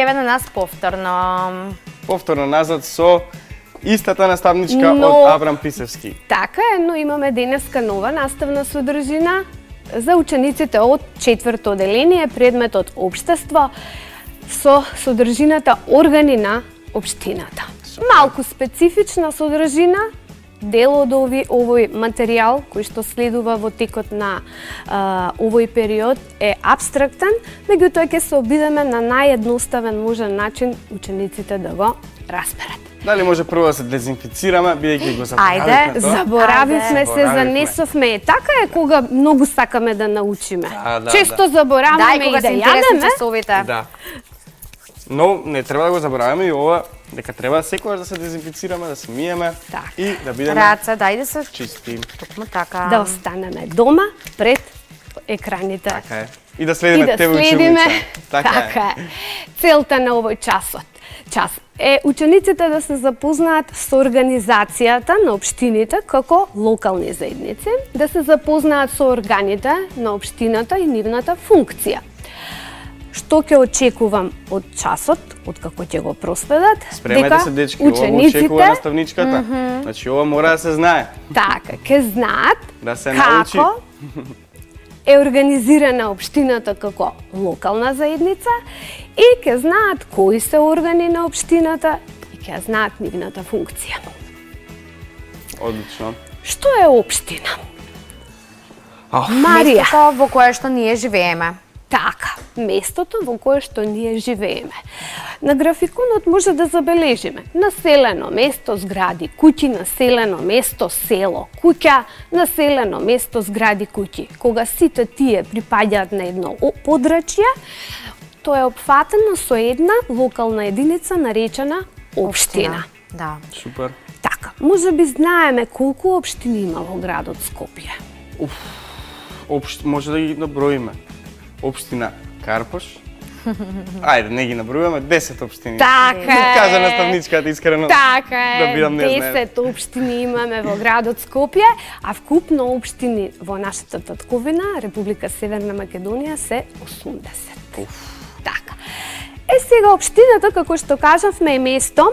еве на нас повторно. Повторно назад со истата наставничка од Аврам Писевски. Така е, но имаме денеска нова наставна содржина за учениците од 4-то оделение, предметот општество, со содржината органи на општината. Малку специфична содржина, дел од овој материјал кој што следува во текот на овој период е абстрактен, меѓутоа ќе се обидеме на наједноставен можен начин учениците да го разберат. Дали може прво да се дезинфицираме, бидејќи го заборавивме? Ајде, заборавивме се, занесовме. Така е кога многу сакаме да научиме. Често забораваме и да јадеме. Да. Но не треба да го забораваме и ова, дека треба секогаш да се дезинфицираме, да се миеме и да бидеме раце, да се чисти. Токму така. Да останеме дома пред екраните. Така е. И да следиме ТВ училница. Така е. Целта на овој час е учениците да се запознаат со организацијата на општините како локални заедници, да се запознаат со органите на општината и нивната функција. Што ќе очекувам од часот, од како ќе го проследат, спремете се дечки, ова го очекува наставничката. Значи ова мора да се знае. Така, ќе знаат да се научи како е организирана општината како локална заедница и ќе знаат кои се органи на општината и ќе знаат нивната функција. Одлично. Што е општина? Марија, местото во кое што ние живееме. Така, местото во кое што ние живееме. На графиконот може да забележиме населено место, згради, куќи, населено место, село, куќа, населено место, згради, куќи. Кога сите тие припаѓаат на едно подрачје, тоа е опфатено со една локална единица наречена општина. Да. Супер. Така, може би знаеме колку општини има во градот Скопје. Може да ги наброиме. Општина Карпош. Ајде, не ги набројуваме, 10 општини. Така е. Кажа наставничката искрено. Така е. Да бидам не знае. 10 општини имаме во градот Скопје, а вкупно општини во нашата татковина, Република Северна Македонија, се 80. Така. Сега општината, како што кажавме, е место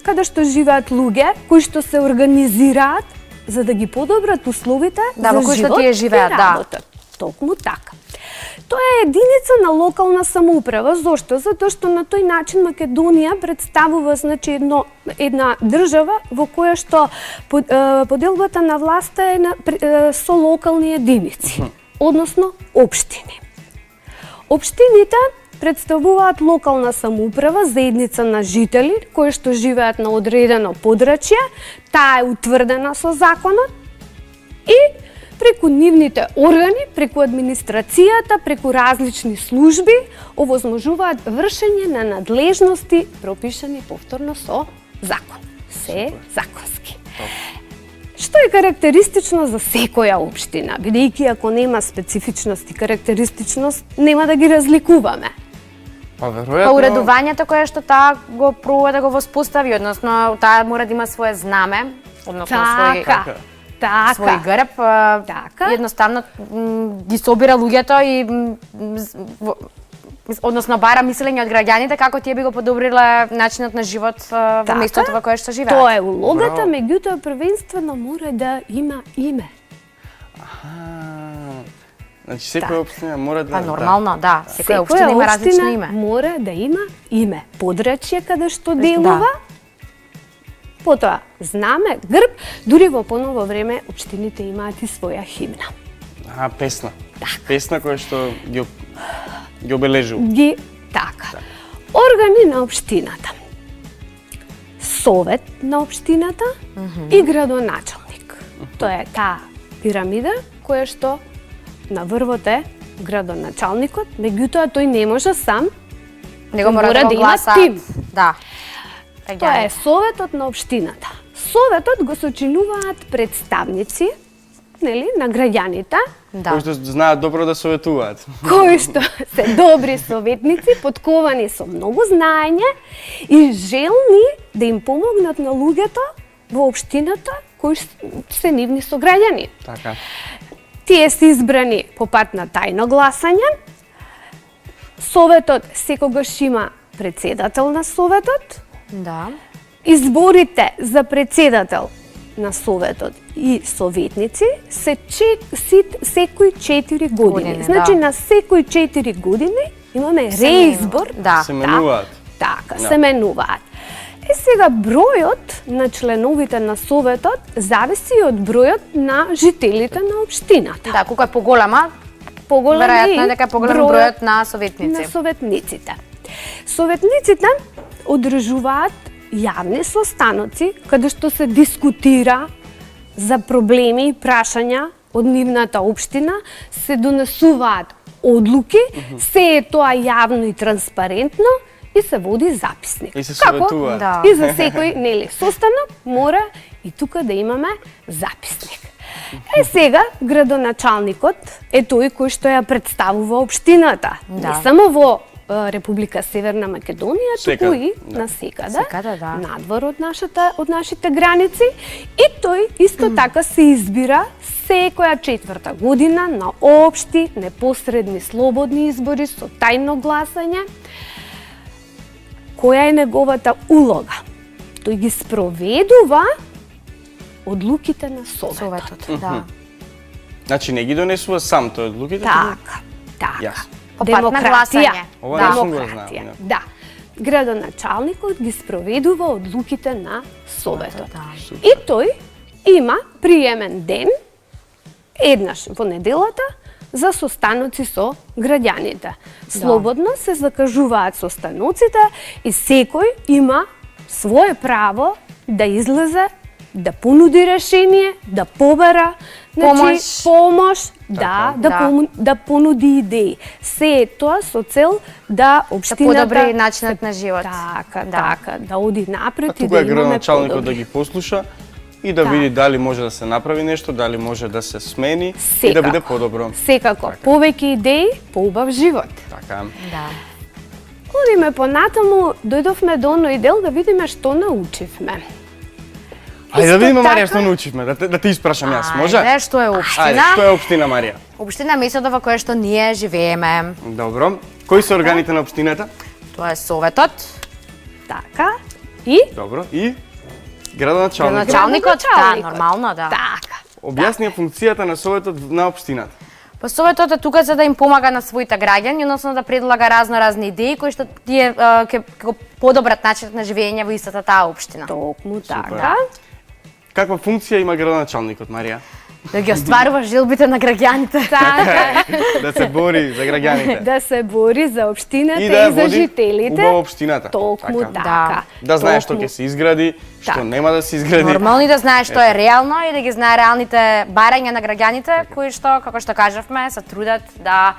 каде што живеат луѓе кои што се организираат за да ги подобрат условите за во кои што живот тие живеат, и работа. Токму така. Тоа е единица на локална самоуправа. Зошто? Затоа што на тој начин Македонија представува една држава во која што поделбата на власта е со локални единици, односно општини. Општините представуваат локална самоуправа, заедница на жители кои што живеат на одредено подрачје, таа е утврдена со законот и преку нивните органи, преку администрацијата, преку различни служби, овозможуваат вршење на надлежности пропишани повторно со закон. Се законски. Што е карактеристично за секоја општина? Бидејќи ако нема специфичност и карактеристичност, нема да ги разликуваме. Па уредувањето кое што таа го пробува да го воспостави, односно таа мора да има свое знаме, односно свој грб, едноставно ги собира луѓето и односно бара мислење од граѓаните како тие би го подобриле начинот на живот во местото во кое што живеат. Тоа е улогата, меѓутоа првенствено мора да има име. Значи секоја општина мора да... Па нормално, да. Секоја општина има различно име. Мора да има име. Подрачје каде што делува, потоа знаме, грб, дури во поново време општините имаат и своја химна. Песна. Песна која што ги обележува. Така. Органи на општината. Совет на општината и градоначалник. Тоа е таа пирамида која што на врвот е градоначалникот, меѓутоа тој не може сам, него мора да има тим. Да. Тоа е советот на општината. Советот го сочинуваат представници, нели, на граѓаните, кои што знаат добро да советуваат. Кои што се добри советници, подковани со многу знаење и желни да им помогнат на луѓето во општината кои се нивни сограѓани. Така. Тие се избрани по пат на тајно гласање. Советот секогаш има председател на Советот, Да. изборите за председател на Советот и советници се секои 4 години. Значи на секои 4 години имаме реизбор. Да. Се менуваат. Така, се менуваат. Сега бројот на членовите на Советот зависи од бројот на жителите на општината. Да, колку е поголема, веројатно е дека е поголем бројот на советници. На советниците. Советниците одржуваат јавни состаноци каде што се дискутира за проблеми и прашања од нивната општина, се донесуваат одлуки, се е тоа јавно и транспарентно и се води записник. И се советуваат. Да. И за секој, нели, состанок мора и тука да имаме записник. Сега градоначалникот е тој кој што ја представува општината. Да. Не само во Република Северна Македонија, туку и да. насекаде, да. надвор од нашите граници. И тој исто така се избира секоја 4-та година на општи, непосредни, слободни избори со тајно гласање. Која е неговата улога? Тој ги спроведува одлуките на Советот. Да. Значи не ги донесува сам тој одлуките? Така, така. Јасно. По пат на гласање. Ова не сум го знаел. Демократија. Да. Градоначалникот ги спроведува одлуките на Советот. Да. И тој има приемен ден, еднаш во неделата, за состаноци со граѓаните. Слободно се закажуваат состаноците и секој има свое право да излезе, да понуди решение, да побера помош, да понуди идеи. Се е тоа со цел да општината подобри начинот на живот. Така, да оди напред и тука да е имаме градоначалникот да подобри. ги послуша и да види дали може да се направи нешто, дали може да се смени и да Секако. биде подобро. Секако, повеќе идеи, поубав живот. Така. Да. Одиме понатаму, дојдовме до оној дел да видиме што научивме. Ајде да видиме, така- Марија, што научивме, да те испрашам јас, може? Ајде, што е Ајде, општина? што е општина, Марија? Општина е местото во кое што ние живееме. Добро. Кои се органите на општината? Тоа е Советот, Така, и Добро. И градоначалникот. градоначалникот, да, нормално, да. Така. Објасни ја функцијата на Советот на општината. Па Советот е тука за да им помага на своите граѓани, односно да предлага разни идеи кои што тие ќе го подобрат начинот на живење во истата таа општина. Токму така. Каква функција има градоначалникот, Марија? Да ги остварува желбите на граѓаните. Така, Да се бори за граѓаните. да се бори за општината И и, да ја за води жителите. убаво општината. Токму Така. така. Да знае што Токму. ќе се изгради, што Така. нема да се изгради. Нормално и да знае што е реално и да ги знае реалните барања на граѓаните кои што, како што кажавме, се трудат да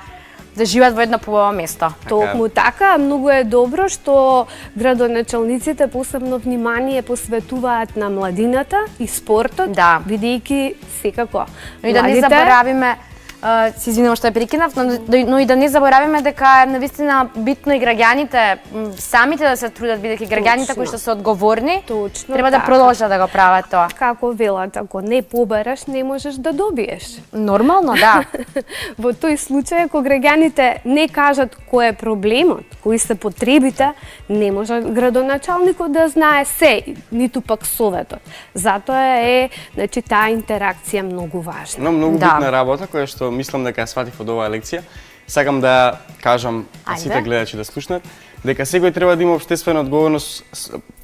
живеат во едно поубаво место. Токму така, многу е добро што градоначалниците посебно внимание посветуваат на младината и спортот, Да. бидејќи секако Но и да не заборавиме, се извинувам што ја прекинав, но и да не заборавиме дека е навистина битно и граѓаните самите да се трудат, бидејќи граѓаните Точно. кои што се одговорни, Точно треба да така. продолжат да го прават тоа. Како велат, ако не побереш, не можеш да добиеш. Нормално, да. Во тој случај, ако граѓаните не кажат кој е проблемот, кои се потребите, не може градоначалникот да знае се, ниту пак Советот. Затоа е, значи, таа интеракција многу важна. Но многу Да. битна работа која што мислам дека ја сватив од оваа лекција. Сакам да кажам на сите Ајде. гледачи да слушнат дека секој треба да има општествена одговорност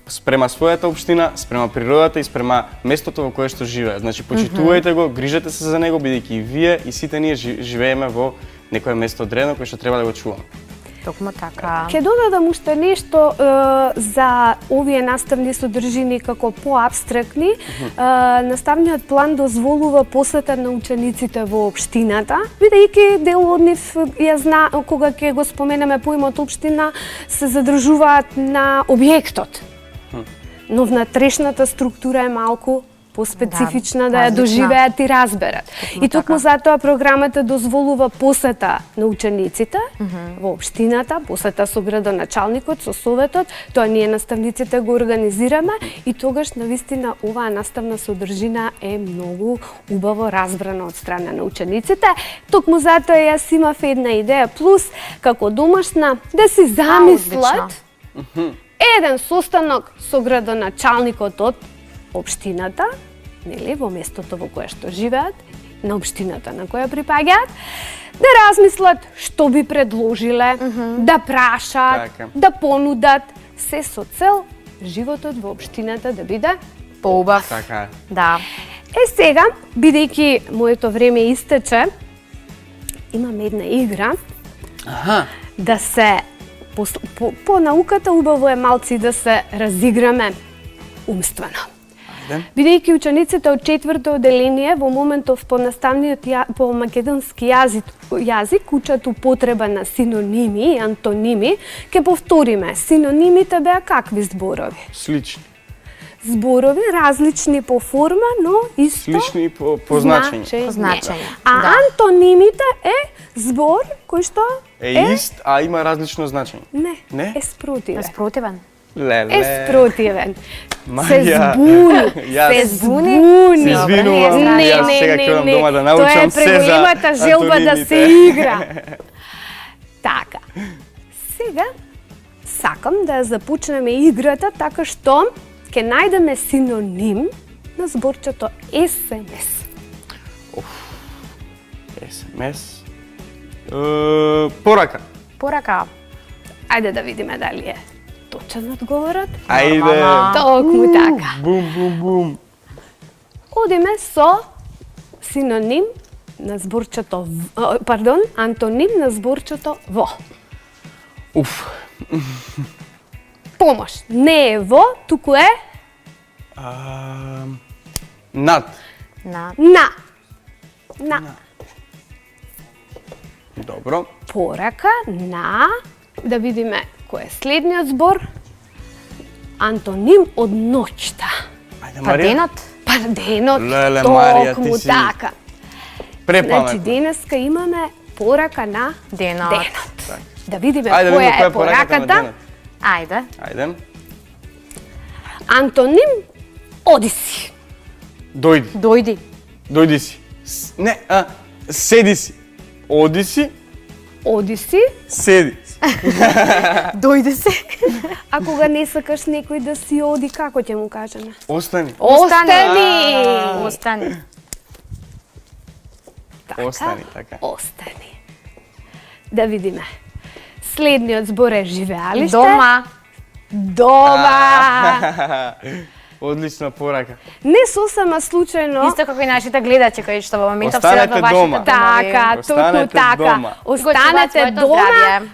спрема својата општина, спрема природата и спрема местото во кое што живее. Значи почитувајте го, грижете се за него бидејќи и вие и сите ние живееме во некое место одредено кое што треба да го чуваме. Токму така. Ке додадам уште нешто за овие наставни содржини како поабстрактни. Наставниот план дозволува посета на учениците во општината, бидејќи дел од нив кога ќе го споменеме поимот општина, се задржуваат на објектот. Но внатрешната структура е малку поспецифична да ја различна. доживеат и разберат. И токму така. затоа програмата дозволува посета на учениците во општината, посета со градоначалникот, со Советот, тоа ние наставниците го организираме и тогаш навистина оваа наставна содржина е многу убаво разбрана од страна на учениците. Токму затоа јас имав една идеја плюс како домашна да си замислат еден состанок со градоначалникот од општината, нели, во местото во кое што живеат, на општината на која припаѓаат, да размислат што би предложиле, да прашаат, Така. да понудат, се со цел животот во општината да биде. Поубав. Така е. Да. Сега, бидејќи моето време истече, имам една игра Аха. да се по науката убаво е малци да се разиграме умствено. Ајде. Бидејќи учениците од 4-то одделение во моментов по наставниот по македонски јазик учат употреба на синоними и антоними, ќе повториме. Синонимите беа какви зборови? Слични. Зборови различни по форма, но исто Слични по значење. По значење, А да. антонимите е збор кој што Е ист, а има различно значење. не, е спротивен. Спротивен. Леле. Е спротивен. Се Марија. збуни, Јас се се збуни. извинувам, јас сега ќе одам дома да научам се за Тоа е преголемата желба да се антонимите. игра. Така. Сега сакам да ја започнеме играта така што ќе најдеме синоним на зборчето SMS. СМС. Порака. Порака. Ајде да видиме дали е точен одговорот. Ајде. Нормално. Токму така. Бум, бум, бум. Одиме со синоним на зборчето, антоним на зборчето во. Уф. Помош. Не е во, туку е Над. На. на. Добро. Порака на, да видиме кој е следниот збор. Антоним од ноќта. Ајде, Па Марија. денот. Денот, Леле, Марија, токму ти си така. Препаметна. Значи, денеска имаме порака на Денот. Так. Да видиме Ајде, видиме која која е е пораката на пораката. денот. Ајде. Ајде. Антоним одиси. Дојди. Дојди. Дојди си. Седи си. Оди си, Одиси, седи. Дојде се. а кога не сакаш некој да си оди, како ќе му кажеме? Остани. Остани! Остани. Остани, така. Остани. Да видиме. Следниот збор е живеалиште. Дома. Дома. Одлична порака. Не сосема случајно. Исто како и нашите гледачи кои што во моментов Останете седат во вашите дома. домови. Така, токму Останете така. дома. Останете Го чуваат своето дома. здравје.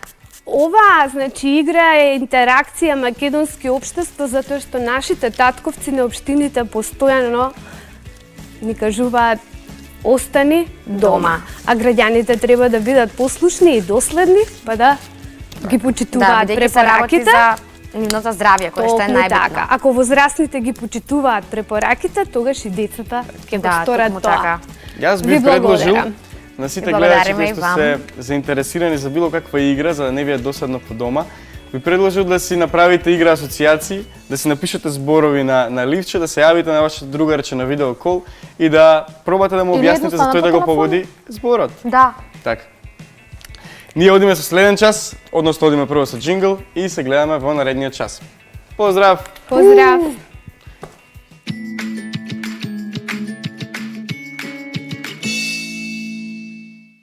Ова, значи, игра е интеракција македонски општество, затоа што нашите татковци на општините постојано ни кажуваат остани дома. А граѓаните треба да бидат послушни и доследни, па да ги почитуваат бидејќи се работи препораките. за нивното здравје, кое што е Токму најбитно. така. Ако возрастните ги почитуваат препораките, тогаш и децата ќе го Да, сторат токму тоа. така. Јас Ви би предложил благодарам. на сите Ви гледачи благодариме кои и што вам. се заинтересирани за било каква игра, за да не ви е досадно по дома, ви предложил да си направите игра асоцијации, да си напишете зборови на ливче, да се јавите на вашето другарче на видеокол и да пробате да му Или објасните за едноставно тој да по го телефон. погоди зборот. Да. Така. Ние одиме со следен час, односно одиме прво со джингл и се гледаме во наредниот час. Поздрав! Поздрав!